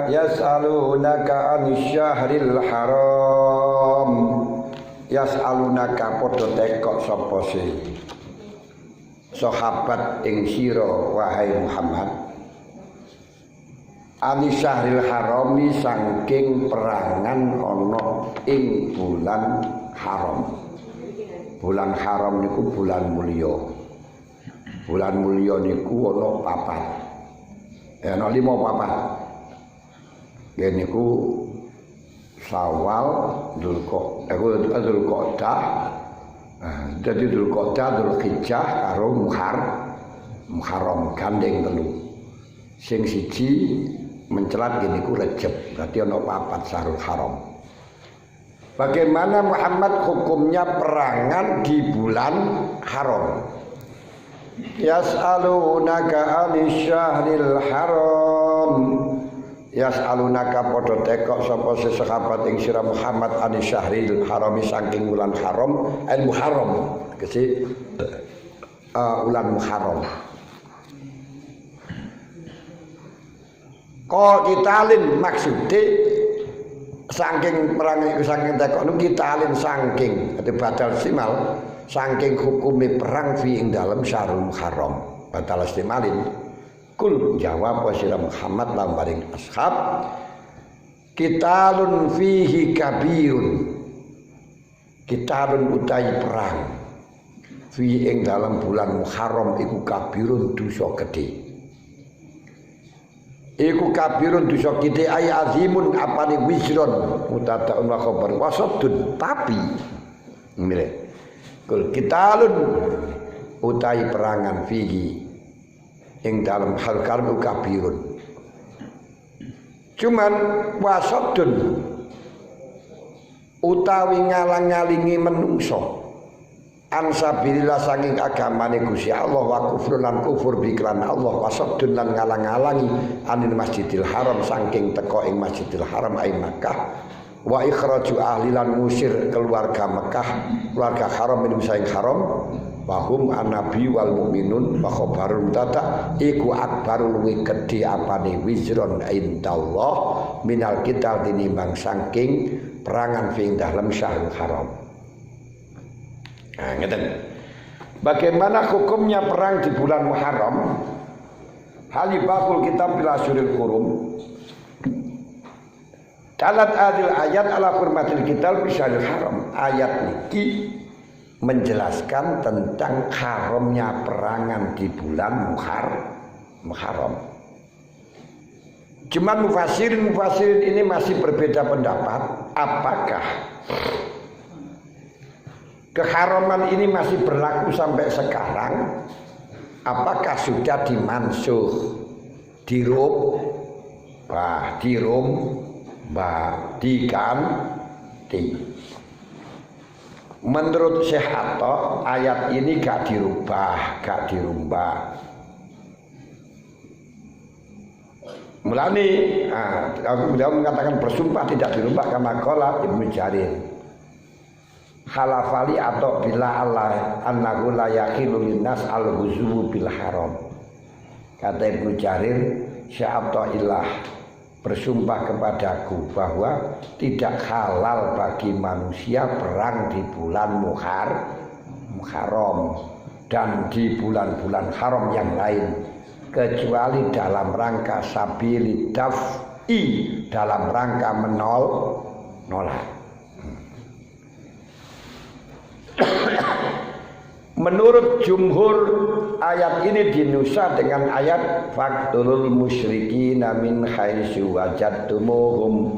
yas'alunaka anisyahril haram. Yas'alunaka padha tekok sapa sih sahabat ing sira wahai Muhammad anisyahril harami saking perangan ana ing bulan haram. Bulan haram niku bulan mulya. Bulan mulya niku ana papat. Ana 5 papat. Nggih niku Syawal, Dzulqa'dah. Jadi Dzulqa'dah, Dzulhijjah karo Muharram gandeng telu. Sing siji mencelat gini ku Rejab, berarti ana 4 Syahrul Haram. Bagaimana Muhammad hukumnya perangan di bulan haram? Yas'alunaka anisyahril haram. Yas'alunaka padha tekok sapa sahabat ing sira Muhammad anisyahril haram saking bulan haram al Muharram. Kesi bulan Muharram. Kok kitalin maksude saking perang iku saking tekok niku kitalin saking ate batal simal saking hukume perang fi ing dalem Syahrul Muharram batal istimalin. Kul jawab sira Muhammad lan paring ashab kitalun fihi kabirun. Kitalun utai perang fi ing dalam bulan Muharram iku kabirun dosa gedhe. Iku kabirun dosa gedhe ay azimun apane wisron mutadaun wa khabar wasadun tapi ngene kul kitalun utai perangan fihi ing dalam hal karbu kabirun cuman wasadun utawi ngalang-ngalingi menungso ansabilillah saking agamane Gusti Allah wa kufrun lan kufur biklan Allah wasadun lan ngalang-alangi anil Masjidil Haram saking teko ing Masjidil Haram ai Makkah wa ikhraju ahli lan musir keluarga Mekah keluarga haram min saing haram wahum an-nabi wal mu'minun wa khabarun tata iku akbarul luwih gedhe apane wizron indallah minal kital tinimbang saking perangan fi dalem Syahrul Haram. Nah, ngeten. Bagaimana hukumnya perang di bulan Muharram? Halibakul kitab bil asyuril hurum. Dalat adil ayat ala hurmatil kitab fi Syahrul Haram. Ayat niki menjelaskan tentang haramnya perangan di bulan Muharram. Cuman mufassirin ini masih berbeda pendapat apakah keharaman ini masih berlaku sampai sekarang, apakah sudah dimansuh, diganti. Menurut Syekh Atta ayat ini gak dirubah, gak dirombak. Mulane beliau mengatakan bersumpah tidak dirubah kama qala Ibnu Jarir. Halafali atau bila Allah annahu la yaqilu linnas al-ghuzwu bil haram. Kata Ibnu Jarir, Syekh Atta ilah bersumpah kepadaku bahwa tidak halal bagi manusia perang di bulan Muharram dan di bulan-bulan haram yang lain kecuali dalam rangka sabili daf'i, dalam rangka menolak. Menurut jumhur ayat ini dinusah dengan ayat faqtulul musyrikina min haitsu wajadtumuhum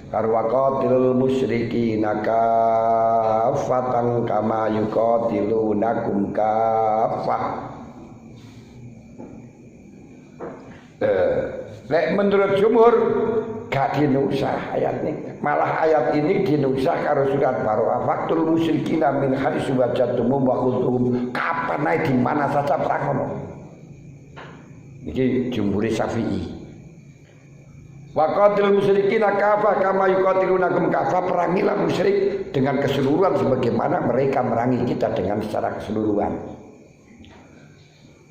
karwaqatilul musyrikina kaffatan kama yuqatilunakum kaffah. Menurut jumhur gak dinusah ayat ini, malah ayat ini dinusah karo surat Baroah faqtul musyrikina min haitsu wajadtumuhum wa khudhuhum, kapan ae di mana saja perang ono. Iki jumhur Syafi'i. Wa qatilul musyrikina kafah kama yuqatilunakum kafah, perangilah musyrik dengan keseluruhan sebagaimana mereka merangi kita dengan secara keseluruhan.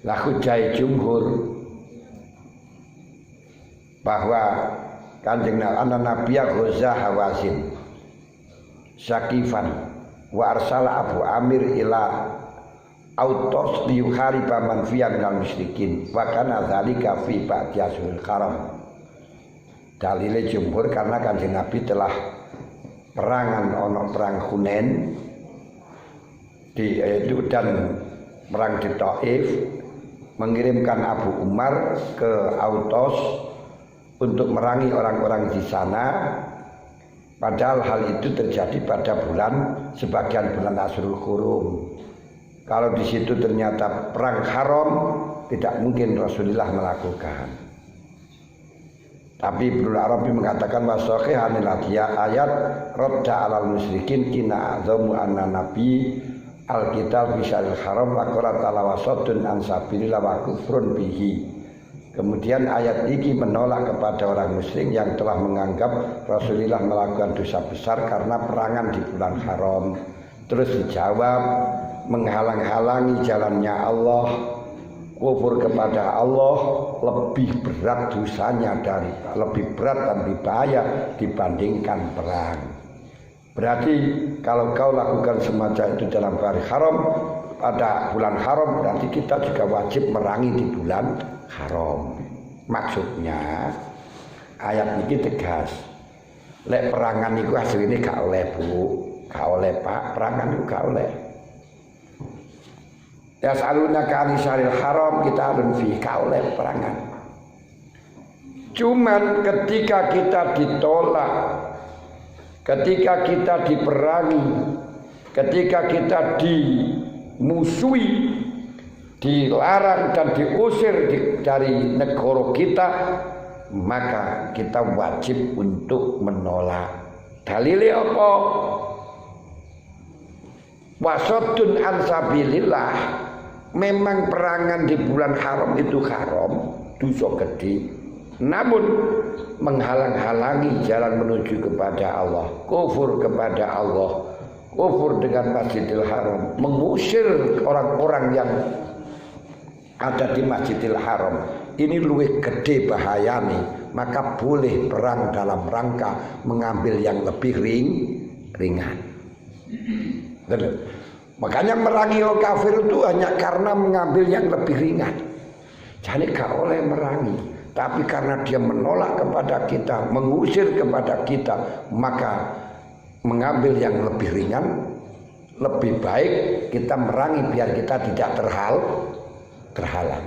Lah hujjah jumhur bahwa Kanjeng Nabi Ghaza Hawazin Syakifan wa arsala Abu Amir ila autos liyuhariba man fiya minal musyrikin wa kana dzalika fi ba'di ashuril haram. Dalile jumhur karena Kanjeng Nabi telah perangan ono perang Hunain dan perang di Taif, mengirimkan Abu Umar ke Autos untuk merangi orang-orang di sana. Padahal hal itu terjadi pada sebagian bulan Ashurul Hurum. Kalau di situ ternyata perang haram, tidak mungkin Rasulullah melakukan. Tapi Ibnu Arabi mengatakan wasahihanil ayat radda alal musyrikin kina azamu anna nabi al-qital bisyaril haram wa qarat ala wasadun an sabilillah wa kufrun bihi. Kemudian ayat ini menolak kepada orang musyrik yang telah menganggap Rasulullah melakukan dosa besar karena perangan di bulan haram. Terus dijawab, menghalang-halangi jalannya Allah, kufur kepada Allah lebih berat dosanya lebih berat dan lebih bahaya dibandingkan perang. Berarti kalau kau lakukan semacam itu dalam hari haram, pada bulan haram, berarti kita juga wajib merangi di bulan haram. Maksudnya ayat ini tegas. Lek perangan itu hasil ini gak oleh bu, gak oleh pak, perangan itu gak oleh. Yas'alunaka 'anil syahril haram qitalun fihi oleh perangan. Cuman ketika kita ditolak, ketika kita diperangi, ketika kita dimusuhi, dilarang dan diusir dari negara kita, maka kita wajib untuk menolak. Dalilnya apa? Wasaddun an sabilillah. Memang perangan di bulan haram itu haram, dosa gede. Namun menghalang-halangi jalan menuju kepada Allah, kufur kepada Allah, kufur dengan Masjidil Haram, mengusir orang-orang yang ada di Masjidil Haram, ini luwih gede bahayane. Maka boleh perang dalam rangka mengambil yang lebih ringan. Makanya merangi orang kafir itu hanya karena mengambil yang lebih ringan. Jadi gak oleh merangi, tapi karena dia menolak kepada kita, mengusir kepada kita, maka mengambil yang lebih ringan. Lebih baik kita merangi biar kita tidak terhalang.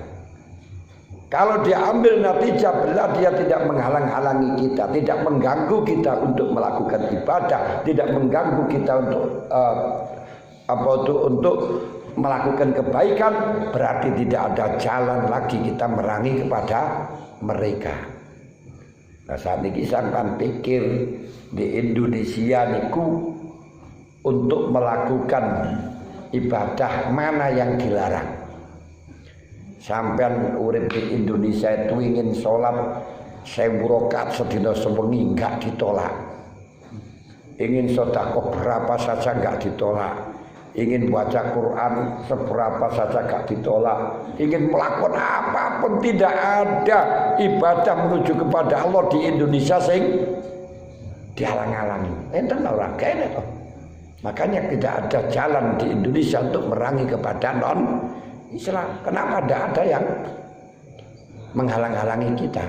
Kalau dia ambil natijah bila dia tidak menghalang-halangi kita, tidak mengganggu kita untuk melakukan ibadah, tidak mengganggu kita untuk melakukan kebaikan, berarti tidak ada jalan lagi kita merangi kepada mereka. Nah, saat ini sampai pikir di Indonesia niku untuk melakukan ibadah mana yang dilarang. Sampai urip di Indonesia itu ingin sholat 1000 rakaat sedina sewengi enggak ditolak. Ingin sedekah berapa saja enggak ditolak. Ingin baca Quran seberapa saja enggak ditolak. Ingin melakukan apapun, tidak ada ibadah menuju kepada Allah di Indonesia sing dihalang-halangi. Enten ora kene to. Makanya tidak ada jalan di Indonesia untuk merangi kepada non-Islam. Kenapa tidak ada yang menghalang-halangi kita?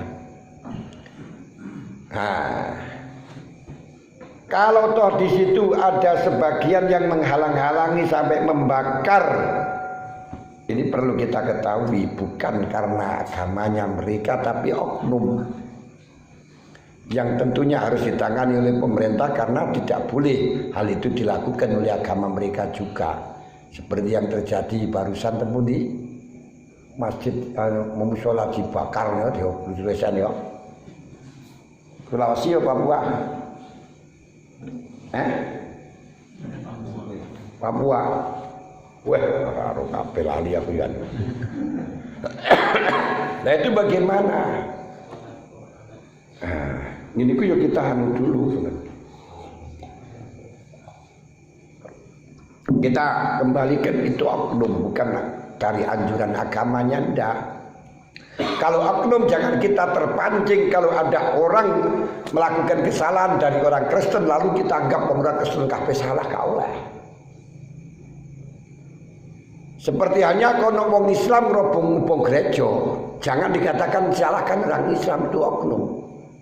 Nah, kalau toh di situ ada sebagian yang menghalang-halangi sampai membakar, ini perlu kita ketahui bukan karena agamanya mereka, tapi oknum yang tentunya harus ditangani oleh pemerintah karena tidak boleh hal itu dilakukan oleh agama mereka juga. Seperti yang terjadi barusan temu di masjid musola dibakar ya di Indonesia ya. Sulawesi ya Papua. Papua. Wah, karo kabeh lali aku ya. Nah itu bagaimana? Ini yuk kita anu dulu. Kita kembalikan itu oknum, bukan dari anjuran agamanya, ndak. Kalau oknum jangan kita terpancing kalau ada orang melakukan kesalahan dari orang Kristen lalu kita anggap orang Kristen kabeh salah kau lah. Seperti hanya kono wong Islam robong-robong gereja, jangan dikatakan salahkan orang Islam itu oknum.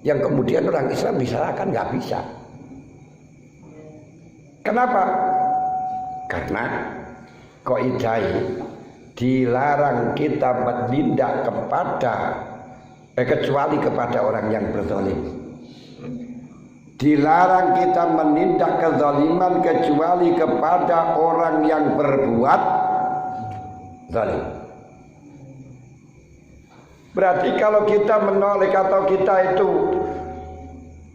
Yang kemudian orang Islam disalahkan nggak bisa. Kenapa? Karena kaidah dilarang kita menindak kepada kecuali kepada orang yang berzalim. Dilarang kita menindak kezaliman kecuali kepada orang yang berbuat zalim. Berarti kalau kita menolak atau kita itu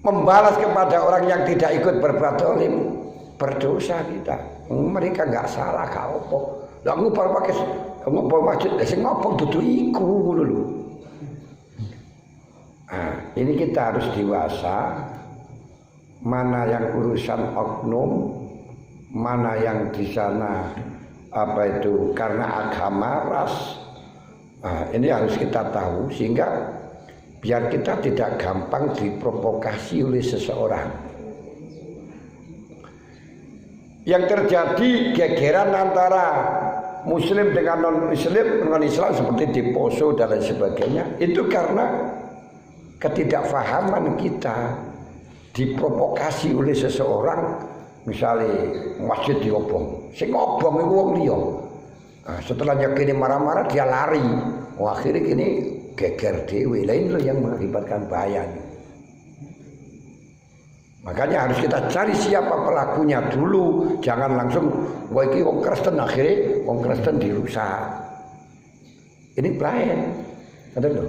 membalas kepada orang yang tidak ikut berbuat zalim, berdosa kita. Mereka nggak salah kau apa. Lah ngupar pakai ngupar masjid sing ngopong dudu iku lho. Nah, ini kita harus dewasa. Mana yang urusan oknum, mana yang di sana apa itu karena agama ras. Nah, ini harus kita tahu sehingga biar kita tidak gampang diprovokasi oleh seseorang. Yang terjadi gegeran antara Muslim dengan non-Muslim dengan Islam seperti di Poso dan lain sebagainya itu karena ketidakfahaman kita diprovokasi oleh seseorang. Misalnya masjid diobong, sing ngobong itu wong liya. Nah, setelahnya kini marah-marah dia lari. Oh, akhirnya kini geger dewe lain loh yang mengakibatkan bahaya. Makanya harus kita cari siapa pelakunya dulu, jangan langsung wah iki wong Kristen akhirnya wong Kristen dirusak. Ini lain. Ada loh.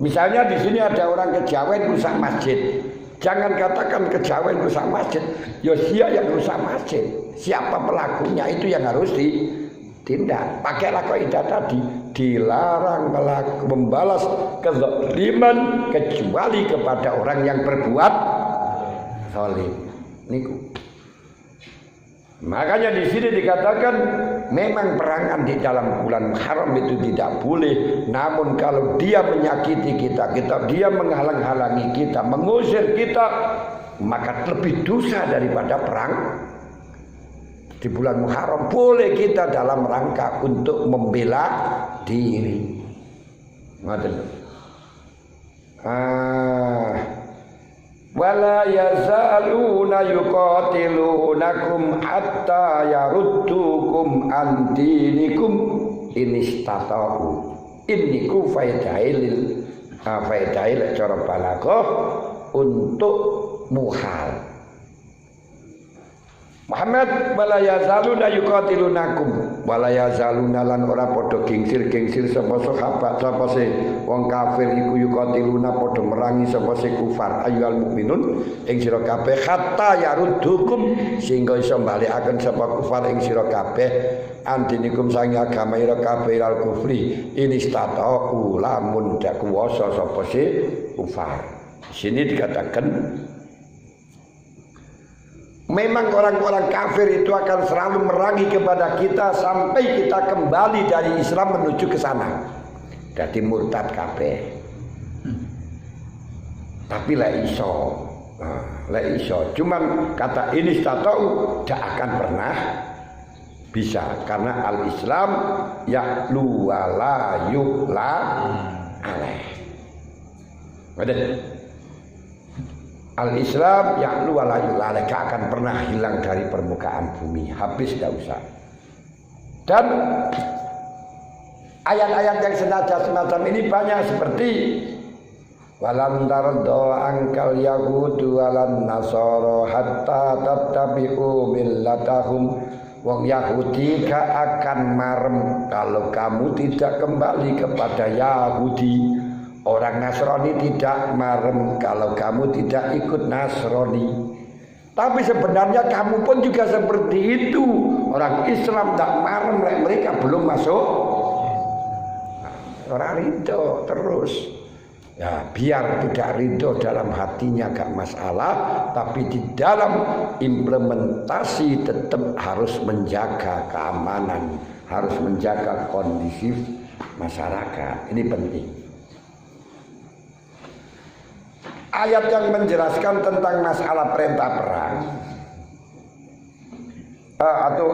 Misalnya di sini ada orang kejawen rusak masjid. Jangan katakan kejawen rusak masjid, ya siapa yang rusak masjid, siapa pelakunya itu yang harus ditindak. Pakailah kaidah tadi, dilarang membalas kezaliman kecuali kepada orang yang berbuat zalim. Niku. Makanya di sini dikatakan memang perangan di dalam bulan Muharram itu tidak boleh, namun kalau dia menyakiti kita, dia menghalang-halangi kita, mengusir kita, maka lebih dosa daripada perang di bulan Muharram. Boleh kita dalam rangka untuk membela diri. Wala yazaluna yuqatilunakum hatta yaruddukum an dinikum in istata'u. Inniku faidail cara balaghah untuk muhal. Muhammad wala yazaluna yuqatilunakum wala yazaluna lan ora padha gingsir-gingsir sapa sahabat sapa se wong kafir iku yuqatiluna padha merangi sapa se kufar ayyuhal mukminun ing sira kabeh hatta yaruddukum sehingga iso balekaken sapa kufar ing sira kabeh antinikum sang agama ira kabeh al kufri inistata'u lamun dak kuwasa sapa se kufar. Di sini dikatakan memang orang-orang kafir itu akan selalu merangi kepada kita sampai kita kembali dari Islam menuju ke sana. Jadi murtad kabeh. Tapi la iso. Cuman kata ini tahu tidak akan pernah bisa karena al-Islam ya'lu wa la yu'la alaih. Al-Islam ya'lu wa la yu'la alaih, gak akan pernah hilang dari permukaan bumi, habis gak usah. Dan ayat-ayat yang semacam ini banyak seperti walan tardo angkal yahudu walan nasoro hatta tattabi'u millatahum. Wong Yahudi gak akan marem kalau kamu tidak kembali kepada Yahudi. Orang Nasrani tidak marem kalau kamu tidak ikut Nasrani. Tapi sebenarnya kamu pun juga seperti itu. Orang Islam tak marem mereka belum masuk. Orang ridho terus. Ya biar tidak ridho dalam hatinya gak masalah, tapi di dalam implementasi tetap harus menjaga keamanan harus menjaga kondisi masyarakat. Ini penting. Ayat yang menjelaskan tentang masalah perintah perang atau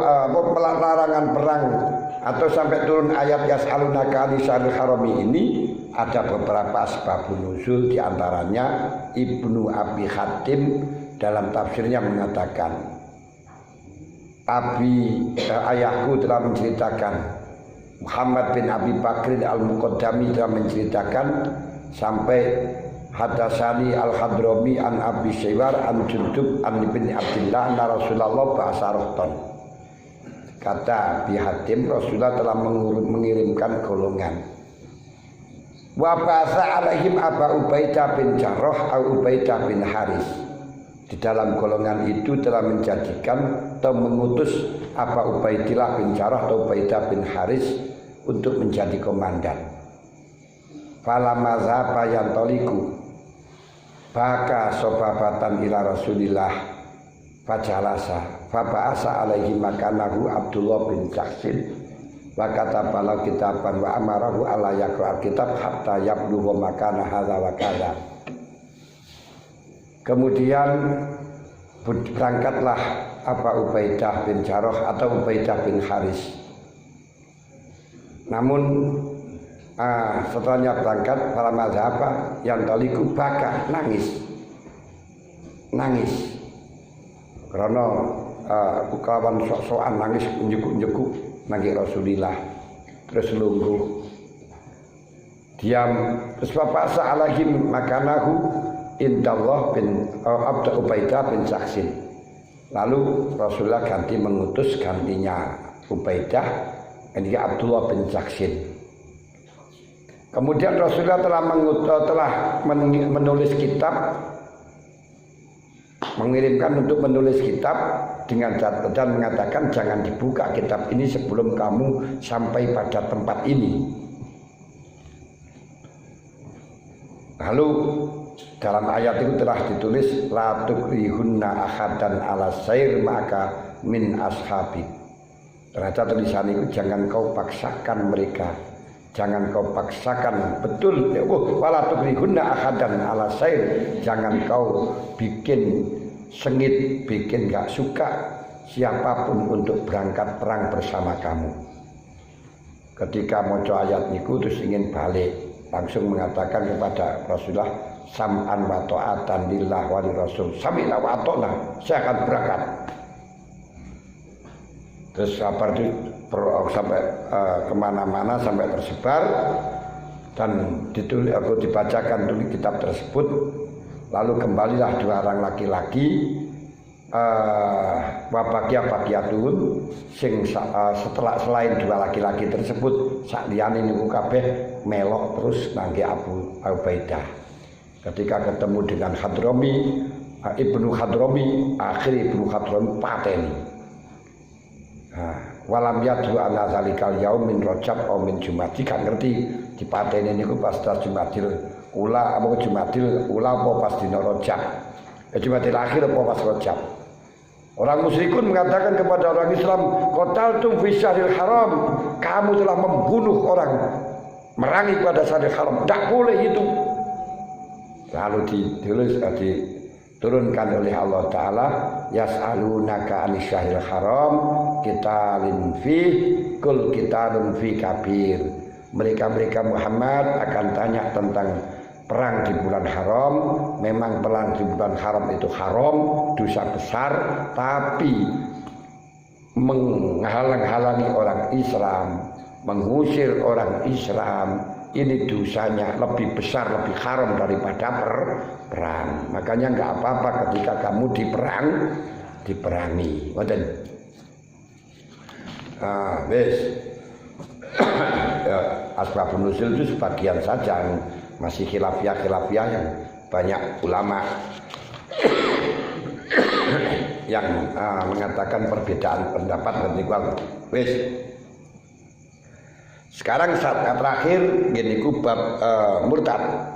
larangan perang atau sampai turun ayat yas'alunaka 'anil syahril harami ini ada beberapa asbabun nuzul, diantaranya Ibnu Abi Hatim dalam tafsirnya mengatakan ayahku telah menceritakan, Muhammad bin Abi Bakrin al-Muqaddami telah menceritakan sampai hadasani al-Hadrami an Abi Syaywar an Jundub an Ibn Abdillah anna Rasulullah ba'asarahton. Kata Abi Hatim, Rasulullah telah mengirimkan golongan. Wa ba'asa alaihim Aba Ubaidah bin Jarrah au Ubaidah bin Haris. Di dalam golongan itu telah menjadikan atau mengutus Aba Ubaidillah bin Jarrah atau Ubaidah bin Haris untuk menjadi komandan. Falamma zaba yantoliku baka sobabatan ila Rasulillah fajalasa faba'asa alaihi makanahu Abdullah bin Jaksin wa katabalau kitaban wa amarahu ala yaqra'al kitab hatta yabluhu makana hadza wa kadza. Kemudian berangkatlah Ubaidah bin Jarrah atau Ubaidah bin Haris. Namun setelahnya berangkat para mazhaba yang taliku baka nangis karena kawan sok-sokan nangis njekuk nangis Rasulillah, terus lungguh diam. Terus bapak sa'alahim makanahu indallah bin Abda Ubaidah bin Jaksin. Lalu Rasulullah gantinya Ubaidah, ini Abdullah bin Jaksin. Kemudian Rasulullah telah menulis kitab, mengirimkan untuk menulis kitab dengan dan mengatakan jangan dibuka kitab ini sebelum kamu sampai pada tempat ini. Lalu dalam ayat itu telah ditulis la tukrihunna ahadan ala sair maka min ashabi. Ternyata tulisan itu jangan kau paksakan mereka. Jangan kau paksakan, betul. Wala tukrihunna ahadan ala sair. Jangan kau bikin sengit, bikin gak suka siapapun untuk berangkat perang bersama kamu. Ketika mau ayat niku terus ingin balik, langsung mengatakan kepada Rasulullah, sam'an wa ta'atan lillah wa rasul. Sami'na wa ata'na, saya akan berangkat. Terus kabar itu sampai kemana-mana, sampai tersebar dan dibacakan dulu kitab tersebut. Lalu kembalilah dua orang laki-laki wabakia-bakiatun sing setelah selain dua laki-laki tersebut sakliyane niku kabeh melok terus nangge Abu Ubaidah. Ketika ketemu dengan Hadrami, Ibnu Hadrami, akhir Ibnu Hadrami pateni. Walam yadu ala zalikal yaum min Rajab atau min Jumat. Jika ngerti dipateni niku pas Jumatil ula apa Jumatil ula apa pas dina Rajab. Jumatil akhir apa pas Rajab. Orang musyrikun mengatakan kepada orang Islam, qataltum fi syahril haram, kamu telah membunuh orang, merangi pada syahril haram. Tidak boleh itu. Lalu diturunkan oleh Allah Ta'ala, yas'alunaka 'anil syahril haram qitalin fi kul qitalun fi kabir. Mereka Muhammad akan tanya tentang perang di bulan haram. Memang perang di bulan haram itu haram, dosa besar, tapi menghalang-halangi orang Islam, mengusir orang Islam, ini dosanya lebih besar, lebih haram daripada perang. Makanya nggak apa-apa ketika kamu diperangi. Wes asbabun nuzul itu sebagian saja, masih khilafiyah yang banyak ulama yang mengatakan perbedaan pendapat dan ikhwal. Wes sekarang saat terakhir gini bab murtad.